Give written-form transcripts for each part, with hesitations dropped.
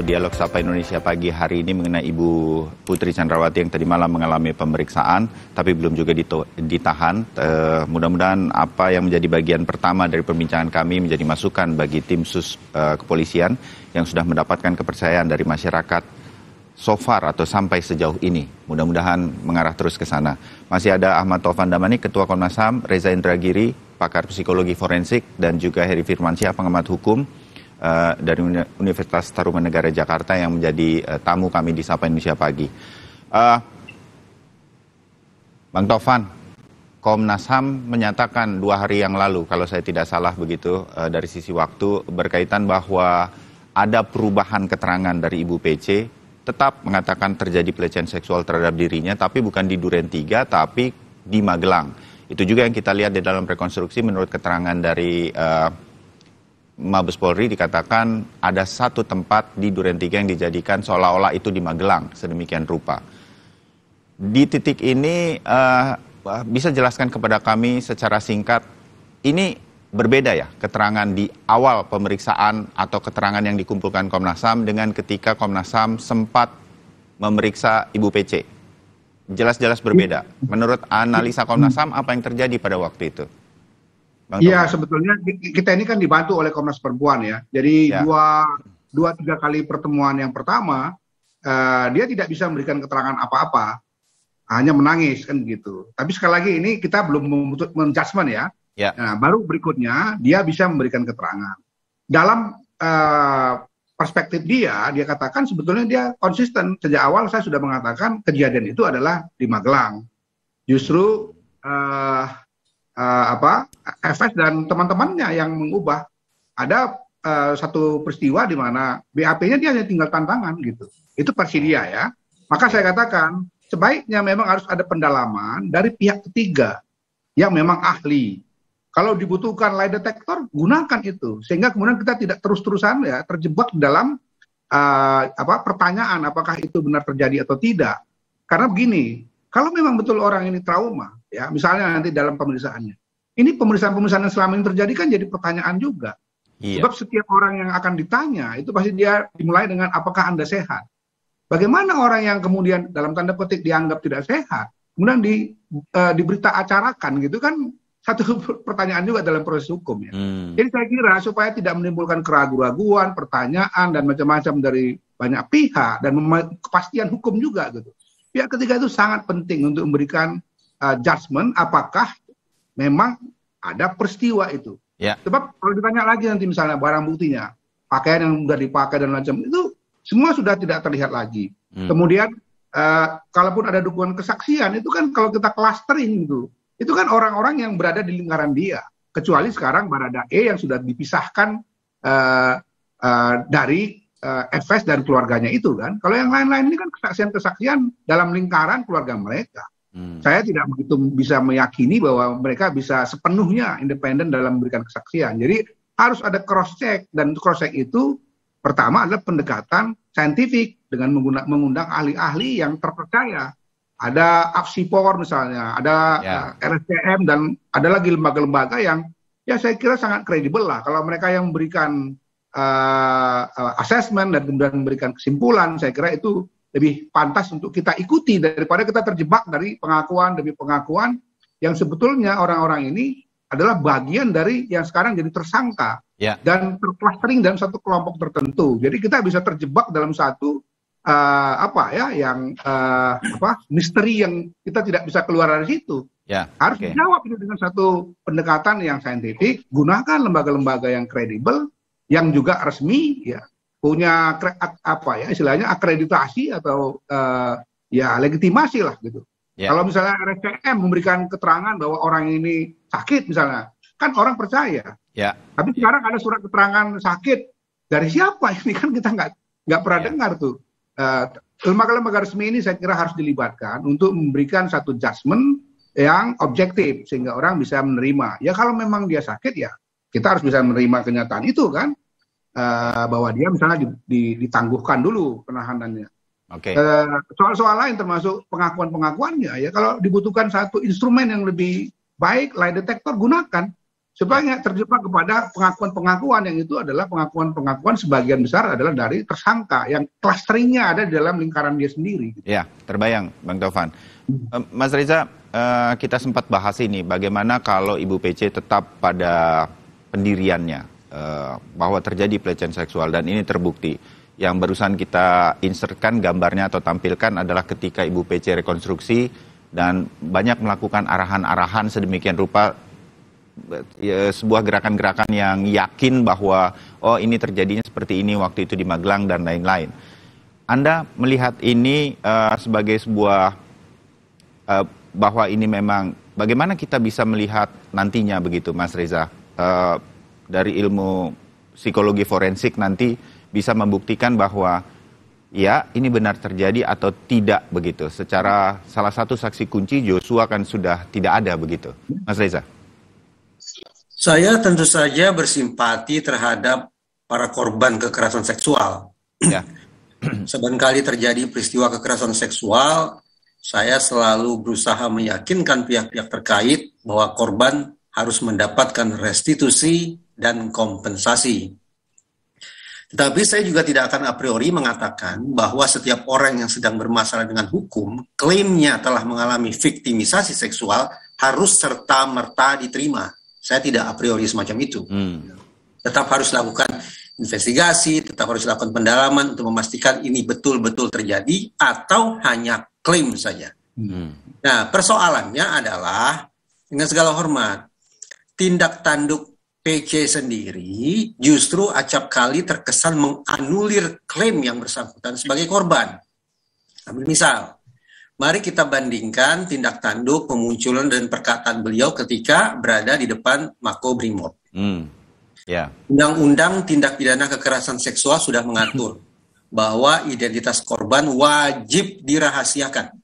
dialog Sapa Indonesia pagi hari ini mengenai Ibu Putri Chandrawati yang tadi malam mengalami pemeriksaan, tapi belum juga ditahan. Mudah-mudahan apa yang menjadi bagian pertama dari perbincangan kami menjadi masukan bagi tim sus kepolisian yang sudah mendapatkan kepercayaan dari masyarakat so far atau sampai sejauh ini. Mudah-mudahan mengarah terus ke sana. Masih ada Ahmad Taufan Damanik, Ketua Komnas HAM, Reza Indragiri, pakar psikologi forensik, dan juga Heri Firmansyah, pengamat hukum dari Universitas Tarumanegara Jakarta yang menjadi tamu kami di Sapa Indonesia Pagi. Bang Taufan, Komnas HAM menyatakan 2 hari yang lalu, kalau saya tidak salah begitu dari sisi waktu, berkaitan bahwa ada perubahan keterangan dari Ibu PC, tetap mengatakan terjadi pelecehan seksual terhadap dirinya, tapi bukan di Duren 3, tapi di Magelang. Itu juga yang kita lihat di dalam rekonstruksi menurut keterangan dari Mabes Polri, dikatakan ada satu tempat di Duren 3 yang dijadikan seolah-olah itu di Magelang, sedemikian rupa. Di titik ini bisa jelaskan kepada kami secara singkat, ini berbeda ya keterangan di awal pemeriksaan atau keterangan yang dikumpulkan Komnas HAM dengan ketika Komnas HAM sempat memeriksa Ibu PC. Jelas-jelas berbeda. Menurut analisa Komnas HAM, apa yang terjadi pada waktu itu? Iya, sebetulnya kita ini kan dibantu oleh Komnas Perempuan ya. Jadi dua tiga kali pertemuan yang pertama, dia tidak bisa memberikan keterangan apa-apa, hanya menangis kan gitu. Tapi sekali lagi ini kita belum menjudgment ya. Nah, baru berikutnya dia bisa memberikan keterangan. Dalam perspektif dia katakan sebetulnya dia konsisten. Sejak awal saya sudah mengatakan kejadian itu adalah di Magelang. Justru FS dan teman-temannya yang mengubah. Ada satu peristiwa di mana BAP-nya dia hanya tinggal tantangan gitu. Itu versi dia ya. Maka saya katakan sebaiknya memang harus ada pendalaman dari pihak ketiga yang memang ahli. Kalau dibutuhkan lie detector, gunakan itu sehingga kemudian kita tidak terus-terusan ya terjebak dalam pertanyaan apakah itu benar terjadi atau tidak. Karena begini, kalau memang betul orang ini trauma, ya misalnya nanti dalam pemeriksaannya, ini pemeriksaan-pemeriksaan yang selama ini terjadi kan jadi pertanyaan juga. Sebab setiap orang yang akan ditanya itu pasti dia dimulai dengan apakah Anda sehat. Bagaimana orang yang kemudian dalam tanda petik dianggap tidak sehat, kemudian diberita acarakan gitu kan satu pertanyaan juga dalam proses hukum ya. Jadi saya kira supaya tidak menimbulkan keraguan-raguan, pertanyaan dan macam-macam dari banyak pihak dan kepastian hukum juga gitu. Pihak ketiga itu sangat penting untuk memberikan judgement apakah memang ada peristiwa itu. Sebab kalau ditanya lagi nanti misalnya barang buktinya, pakaian yang sudah dipakai dan macam itu semua sudah tidak terlihat lagi. Kemudian kalaupun ada dukungan kesaksian itu kan kalau kita clustering itu kan orang-orang yang berada di lingkaran dia. Kecuali sekarang Baradae yang sudah dipisahkan dari FS dan keluarganya itu kan. Kalau yang lain-lain ini kan kesaksian-kesaksian dalam lingkaran keluarga mereka. Saya tidak begitu bisa meyakini bahwa mereka bisa sepenuhnya independen dalam memberikan kesaksian. Jadi harus ada cross check dan cross check itu pertama adalah pendekatan saintifik dengan mengundang ahli-ahli yang terpercaya. Ada Apsipor misalnya, ada RSCM dan ada lagi lembaga-lembaga yang ya saya kira sangat kredibel lah. Kalau mereka yang memberikan assessment dan kemudian memberikan kesimpulan, saya kira itu lebih pantas untuk kita ikuti daripada kita terjebak dari pengakuan demi pengakuan yang sebetulnya orang-orang ini adalah bagian dari yang sekarang jadi tersangka dan terclustering dalam satu kelompok tertentu. Jadi kita bisa terjebak dalam satu misteri yang kita tidak bisa keluar dari situ. Harus dijawab itu dengan satu pendekatan yang saintifik, gunakan lembaga-lembaga yang kredibel, yang juga resmi, ya punya istilahnya akreditasi atau legitimasi lah gitu. Kalau misalnya RSCM memberikan keterangan bahwa orang ini sakit misalnya, kan orang percaya. Tapi sekarang ada surat keterangan sakit dari siapa ini kan kita nggak pernah dengar tuh. Lembaga-lembaga resmi ini saya kira harus dilibatkan untuk memberikan satu judgement yang objektif sehingga orang bisa menerima. Ya kalau memang dia sakit ya kita harus bisa menerima kenyataan itu kan. Bahwa dia misalnya ditangguhkan dulu penahanannya. Soal-soal lain termasuk pengakuan-pengakuannya ya kalau dibutuhkan satu instrumen yang lebih baik, lie detector gunakan. supaya terjebak kepada pengakuan-pengakuan yang itu adalah pengakuan-pengakuan sebagian besar adalah dari tersangka yang clusteringnya ada di dalam lingkaran dia sendiri. Ya, terbayang Bang Taufan. Mas Reza, kita sempat bahas ini, bagaimana kalau Ibu PC tetap pada pendiriannya, bahwa terjadi pelecehan seksual dan ini terbukti. Yang barusan kita insertkan gambarnya atau tampilkan adalah ketika Ibu PC rekonstruksi dan banyak melakukan arahan-arahan sedemikian rupa, sebuah gerakan-gerakan yang yakin bahwa oh ini terjadinya seperti ini waktu itu di Magelang dan lain-lain. Anda melihat ini sebagai sebuah bahwa ini memang bagaimana kita bisa melihat nantinya begitu Mas Reza, dari ilmu psikologi forensik nanti bisa membuktikan bahwa ya ini benar terjadi atau tidak begitu. Secara salah satu saksi kunci Joshua kan sudah tidak ada begitu. Mas Reza. Saya tentu saja bersimpati terhadap para korban kekerasan seksual. Ya. Seringkali terjadi peristiwa kekerasan seksual, saya selalu berusaha meyakinkan pihak-pihak terkait bahwa korban harus mendapatkan restitusi dan kompensasi. Tetapi saya juga tidak akan a priori mengatakan bahwa setiap orang yang sedang bermasalah dengan hukum, klaimnya telah mengalami viktimisasi seksual, harus serta-merta diterima. Saya tidak a priori semacam itu. Tetap harus lakukan investigasi, tetap harus lakukan pendalaman untuk memastikan ini betul-betul terjadi atau hanya klaim saja. Nah, persoalannya adalah dengan segala hormat, tindak tanduk PC sendiri justru acap kali terkesan menganulir klaim yang bersangkutan sebagai korban. Ambil misal, mari kita bandingkan tindak tanduk pemunculan dan perkataan beliau ketika berada di depan Makobrimob. Undang-undang tindak pidana kekerasan seksual sudah mengatur bahwa identitas korban wajib dirahasiakan.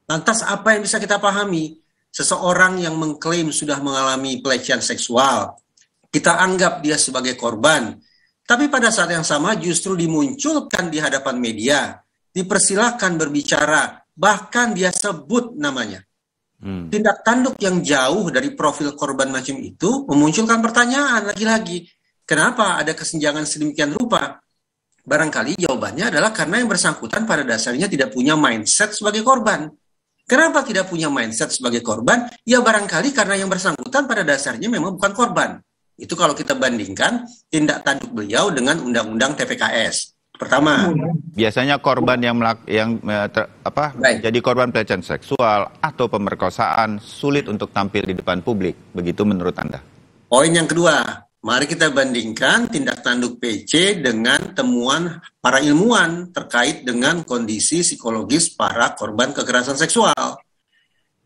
Lantas apa yang bisa kita pahami? Seseorang yang mengklaim sudah mengalami pelecehan seksual, kita anggap dia sebagai korban, tapi pada saat yang sama justru dimunculkan di hadapan media, dipersilakan berbicara, bahkan dia sebut namanya. Tindak tanduk yang jauh dari profil korban macam itu memunculkan pertanyaan lagi-lagi. Kenapa ada kesenjangan sedemikian rupa? Barangkali jawabannya adalah karena yang bersangkutan pada dasarnya tidak punya mindset sebagai korban. Kenapa tidak punya mindset sebagai korban? Ya barangkali karena yang bersangkutan pada dasarnya memang bukan korban. Itu kalau kita bandingkan tindak tanduk beliau dengan undang-undang TPKS. Pertama, biasanya korban jadi korban pelecehan seksual atau pemerkosaan sulit untuk tampil di depan publik. Begitu menurut Anda? Poin yang kedua, mari kita bandingkan tindak tanduk PC dengan temuan para ilmuwan terkait dengan kondisi psikologis para korban kekerasan seksual.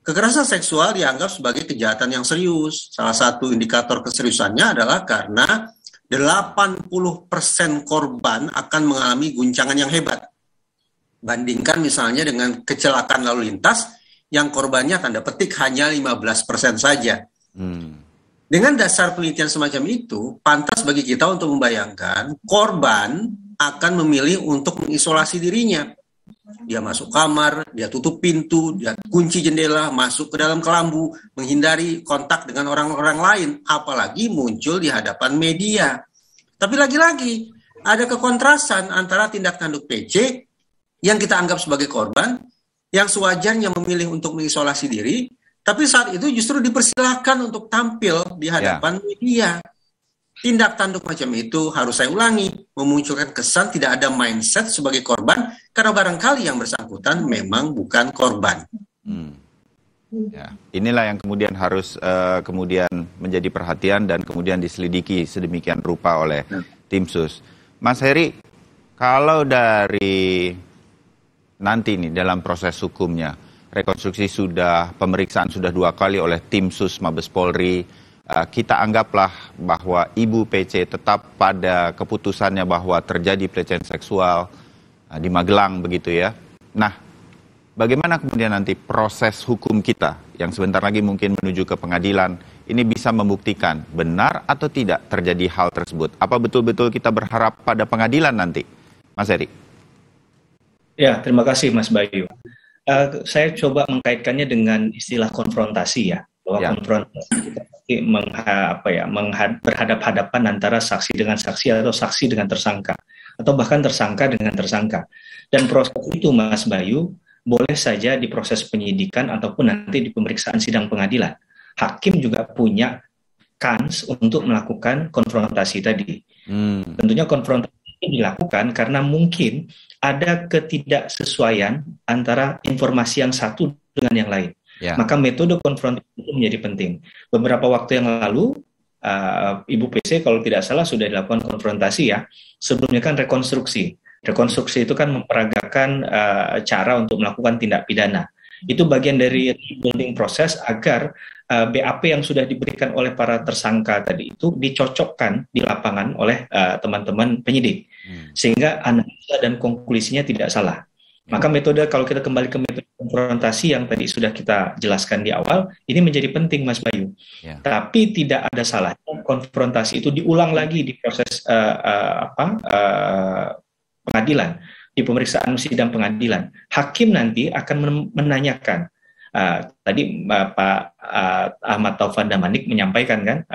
Kekerasan seksual dianggap sebagai kejahatan yang serius. Salah satu indikator keseriusannya adalah karena 80% korban akan mengalami guncangan yang hebat. Bandingkan misalnya dengan kecelakaan lalu lintas yang korbannya tanda petik hanya 15% saja. Dengan dasar penelitian semacam itu, pantas bagi kita untuk membayangkan korban akan memilih untuk mengisolasi dirinya. Dia masuk kamar, dia tutup pintu, dia kunci jendela, masuk ke dalam kelambu, menghindari kontak dengan orang-orang lain, apalagi muncul di hadapan media. Tapi lagi-lagi, ada kekontrasan antara tindak tanduk PC yang kita anggap sebagai korban, yang sewajarnya memilih untuk mengisolasi diri, tapi saat itu justru dipersilakan untuk tampil di hadapan media. Tindak tanduk macam itu, harus saya ulangi, memunculkan kesan tidak ada mindset sebagai korban, karena barangkali yang bersangkutan memang bukan korban. Ya, inilah yang kemudian harus kemudian menjadi perhatian dan kemudian diselidiki sedemikian rupa oleh tim sus. Mas Heri, kalau dari nanti nih dalam proses hukumnya, rekonstruksi pemeriksaan sudah 2 kali oleh tim sus Mabes Polri, kita anggaplah bahwa Ibu PC tetap pada keputusannya bahwa terjadi pelecehan seksual di Magelang begitu ya. Nah, bagaimana kemudian nanti proses hukum kita yang sebentar lagi mungkin menuju ke pengadilan ini bisa membuktikan benar atau tidak terjadi hal tersebut? Apa betul-betul kita berharap pada pengadilan nanti? Mas Heri. Ya, terima kasih Mas Bayu. Saya coba mengkaitkannya dengan istilah konfrontasi ya. Bahwa konfrontasi berhadap-hadapan antara saksi dengan saksi atau saksi dengan tersangka atau bahkan tersangka dengan tersangka. Dan proses itu, Mas Bayu, boleh saja di proses penyidikan ataupun nanti di pemeriksaan sidang pengadilan. Hakim juga punya kans untuk melakukan konfrontasi tadi. Tentunya konfrontasi ini dilakukan karena mungkin ada ketidaksesuaian antara informasi yang satu dengan yang lain. Maka metode konfrontasi itu menjadi penting. Beberapa waktu yang lalu, Ibu PC kalau tidak salah sudah dilakukan konfrontasi ya. Sebelumnya kan rekonstruksi. Rekonstruksi itu kan memperagakan cara untuk melakukan tindak pidana. Itu bagian dari building proses agar BAP yang sudah diberikan oleh para tersangka tadi itu dicocokkan di lapangan oleh teman-teman penyidik. Sehingga analisa dan konklusinya tidak salah. Maka metode, kalau kita kembali ke metode konfrontasi yang tadi sudah kita jelaskan di awal, ini menjadi penting, Mas Bayu. Tapi tidak ada salahnya konfrontasi itu diulang lagi di proses pengadilan, di pemeriksaan sidang pengadilan. Hakim nanti akan menanyakan, tadi Pak Ahmad Taufan Damanik menyampaikan kan,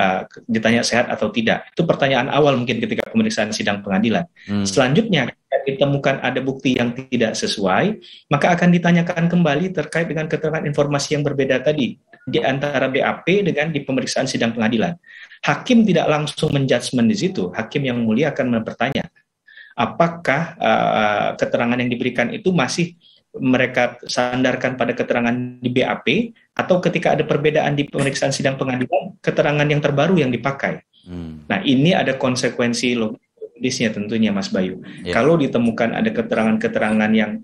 ditanya sehat atau tidak. Itu pertanyaan awal mungkin ketika pemeriksaan sidang pengadilan. Selanjutnya, ketika ditemukan ada bukti yang tidak sesuai, maka akan ditanyakan kembali terkait dengan keterangan informasi yang berbeda tadi di antara BAP dengan di pemeriksaan sidang pengadilan. Hakim tidak langsung menjudgment di situ. Hakim yang mulia akan bertanya, apakah keterangan yang diberikan itu masih mereka sandarkan pada keterangan di BAP atau ketika ada perbedaan di pemeriksaan sidang pengadilan, keterangan yang terbaru yang dipakai. Nah, ini ada konsekuensi logisnya tentunya, Mas Bayu. Kalau ditemukan ada keterangan-keterangan yang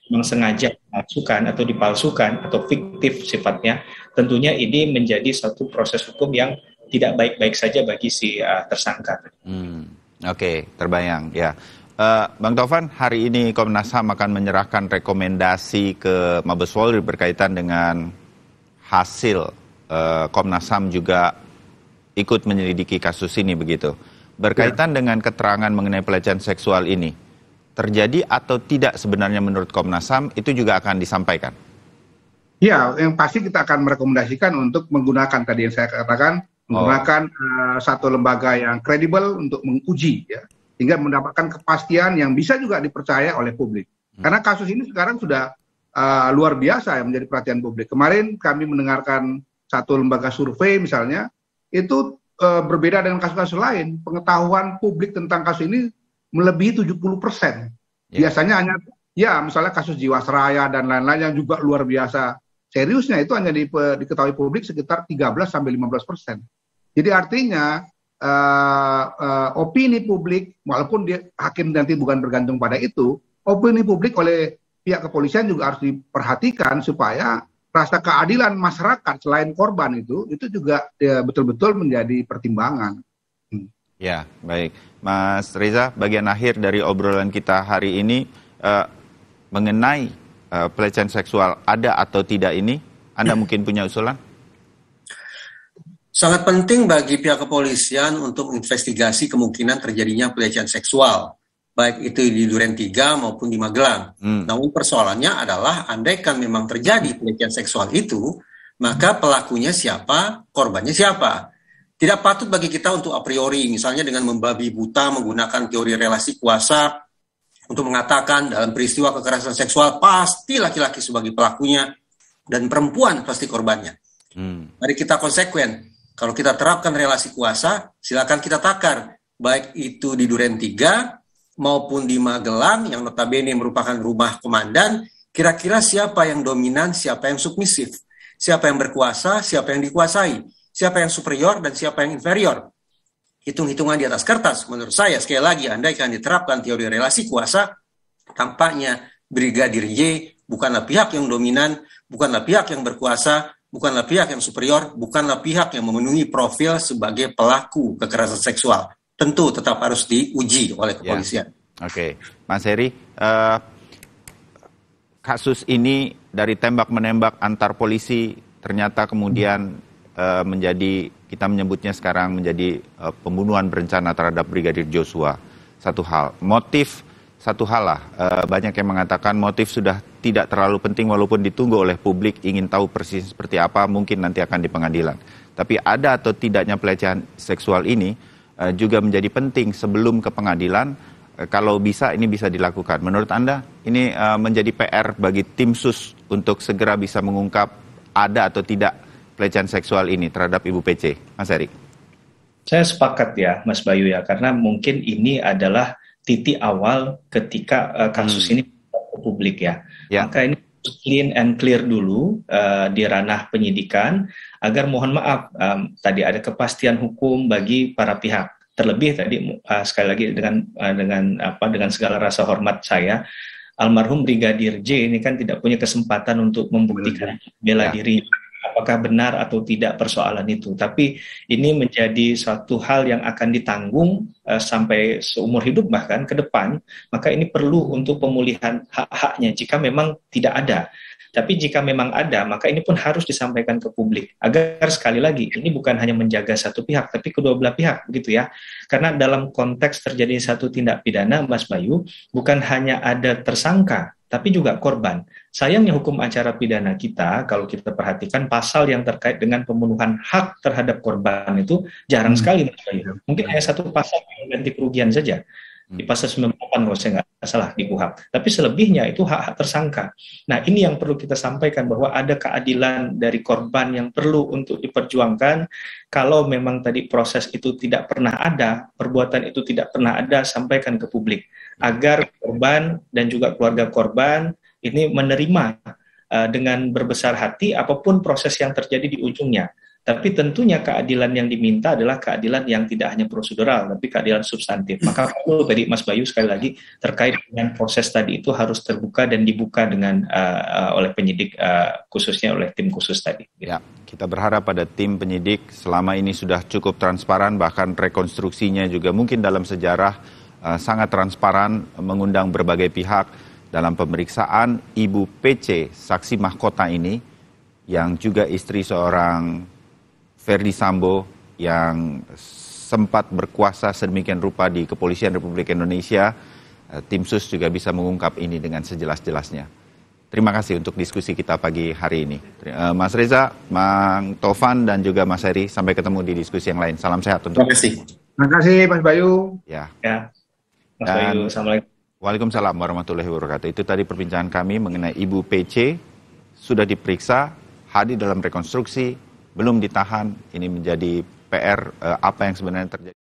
memang sengaja dipalsukan atau dipalsukan atau fiktif sifatnya, tentunya ini menjadi satu proses hukum yang tidak baik-baik saja bagi si tersangka. Oke, terbayang ya. Bang Taufan, hari ini Komnas HAM akan menyerahkan rekomendasi ke Mabes Polri berkaitan dengan hasil Komnas HAM juga ikut menyelidiki kasus ini begitu. Berkaitan dengan keterangan mengenai pelecehan seksual ini, terjadi atau tidak sebenarnya menurut Komnas HAM itu juga akan disampaikan? Ya, yang pasti kita akan merekomendasikan untuk menggunakan tadi yang saya katakan, menggunakan satu lembaga yang kredibel untuk menguji ya, hingga mendapatkan kepastian yang bisa juga dipercaya oleh publik. Karena kasus ini sekarang sudah luar biasa yang menjadi perhatian publik. Kemarin kami mendengarkan satu lembaga survei misalnya, itu berbeda dengan kasus-kasus lain. Pengetahuan publik tentang kasus ini melebihi 70%. Biasanya hanya, ya misalnya kasus Jiwasraya dan lain-lain yang juga luar biasa seriusnya, itu hanya diketahui publik sekitar 13-15%. Jadi artinya, opini publik, walaupun hakim nanti bukan bergantung pada itu, opini publik oleh pihak kepolisian juga harus diperhatikan supaya rasa keadilan masyarakat selain korban itu juga betul-betul menjadi pertimbangan. Ya, baik. Mas Reza, bagian akhir dari obrolan kita hari ini mengenai pelecehan seksual ada atau tidak ini, Anda mungkin punya usulan? Sangat penting bagi pihak kepolisian untuk menginvestigasi kemungkinan terjadinya pelecehan seksual, baik itu di Duren 3 maupun di Magelang. Namun persoalannya adalah andaikan memang terjadi pelecehan seksual itu, maka pelakunya siapa, korbannya siapa. Tidak patut bagi kita untuk a priori, misalnya dengan membabi buta menggunakan teori relasi kuasa untuk mengatakan dalam peristiwa kekerasan seksual pasti laki-laki sebagai pelakunya dan perempuan pasti korbannya. Mari kita konsekuen. Kalau kita terapkan relasi kuasa, silakan kita takar. Baik itu di Duren 3 maupun di Magelang, yang notabene merupakan rumah komandan, kira-kira siapa yang dominan, siapa yang submisif, siapa yang berkuasa, siapa yang dikuasai, siapa yang superior, dan siapa yang inferior. Hitung-hitungan di atas kertas, menurut saya, sekali lagi, andaikan diterapkan teori relasi kuasa, tampaknya Brigadir Y bukanlah pihak yang dominan, bukanlah pihak yang berkuasa, bukanlah pihak yang superior, bukanlah pihak yang memenuhi profil sebagai pelaku kekerasan seksual. Tentu tetap harus diuji oleh kepolisian. Oke. Mas Heri, kasus ini dari tembak-menembak antar polisi ternyata kemudian menjadi, kita menyebutnya sekarang menjadi pembunuhan berencana terhadap Brigadir Joshua. Satu hal. Motif, satu hal lah. Banyak yang mengatakan motif sudah tidak terlalu penting walaupun ditunggu oleh publik, ingin tahu persis seperti apa, mungkin nanti akan di pengadilan. Tapi ada atau tidaknya pelecehan seksual ini juga menjadi penting sebelum ke pengadilan. Kalau bisa ini bisa dilakukan. Menurut Anda ini menjadi PR bagi tim sus untuk segera bisa mengungkap ada atau tidak pelecehan seksual ini terhadap Ibu PC, Mas Erik? Saya sepakat ya, Mas Bayu ya, karena mungkin ini adalah titik awal ketika kasus ini ke publik ya. Maka ini clean and clear dulu di ranah penyidikan agar mohon maaf tadi ada kepastian hukum bagi para pihak. Terlebih tadi sekali lagi dengan segala rasa hormat saya, almarhum Brigadir J ini kan tidak punya kesempatan untuk membuktikan bela diri apakah benar atau tidak persoalan itu. Tapi ini menjadi suatu hal yang akan ditanggung sampai seumur hidup bahkan ke depan. Maka ini perlu untuk pemulihan hak-haknya jika memang tidak ada. Tapi jika memang ada, maka ini pun harus disampaikan ke publik. Agar sekali lagi, ini bukan hanya menjaga satu pihak, tapi kedua belah pihak, begitu ya. Karena dalam konteks terjadi satu tindak pidana, Mas Bayu, bukan hanya ada tersangka, tapi juga korban. Sayangnya hukum acara pidana kita, kalau kita perhatikan pasal yang terkait dengan pemenuhan hak terhadap korban itu jarang sekali, Mas Bayu. Mungkin hanya satu pasal yang ganti kerugian saja. Di pasal 98 kalau saya nggak salah di KUHP. Tapi selebihnya itu hak-hak tersangka. Nah ini yang perlu kita sampaikan bahwa ada keadilan dari korban yang perlu untuk diperjuangkan. Kalau memang tadi proses itu tidak pernah ada, perbuatan itu tidak pernah ada, sampaikan ke publik. Agar korban dan juga keluarga korban ini menerima dengan berbesar hati apapun proses yang terjadi di ujungnya. Tapi tentunya keadilan yang diminta adalah keadilan yang tidak hanya prosedural, tapi keadilan substantif. Maka perlu tadi Mas Bayu sekali lagi terkait dengan proses tadi itu harus terbuka dan dibuka dengan oleh penyidik khususnya oleh tim khusus tadi. Ya, kita berharap pada tim penyidik selama ini sudah cukup transparan, bahkan rekonstruksinya juga mungkin dalam sejarah sangat transparan, mengundang berbagai pihak dalam pemeriksaan Ibu PC, saksi mahkota ini, yang juga istri seorang Ferdi Sambo yang sempat berkuasa sedemikian rupa di Kepolisian Republik Indonesia. Tim sus juga bisa mengungkap ini dengan sejelas-jelasnya. Terima kasih untuk diskusi kita pagi hari ini. Mas Reza, Mang Taufan, dan juga Mas Heri, sampai ketemu di diskusi yang lain. Salam sehat untuk. Terima kasih. Terima kasih Mas Bayu. Ya, Mas Bayu, Assalamualaikum. Waalaikumsalam warahmatullahi wabarakatuh. Itu tadi perbincangan kami mengenai Ibu PC, sudah diperiksa, hadir dalam rekonstruksi, belum ditahan. Ini menjadi PR apa yang sebenarnya terjadi.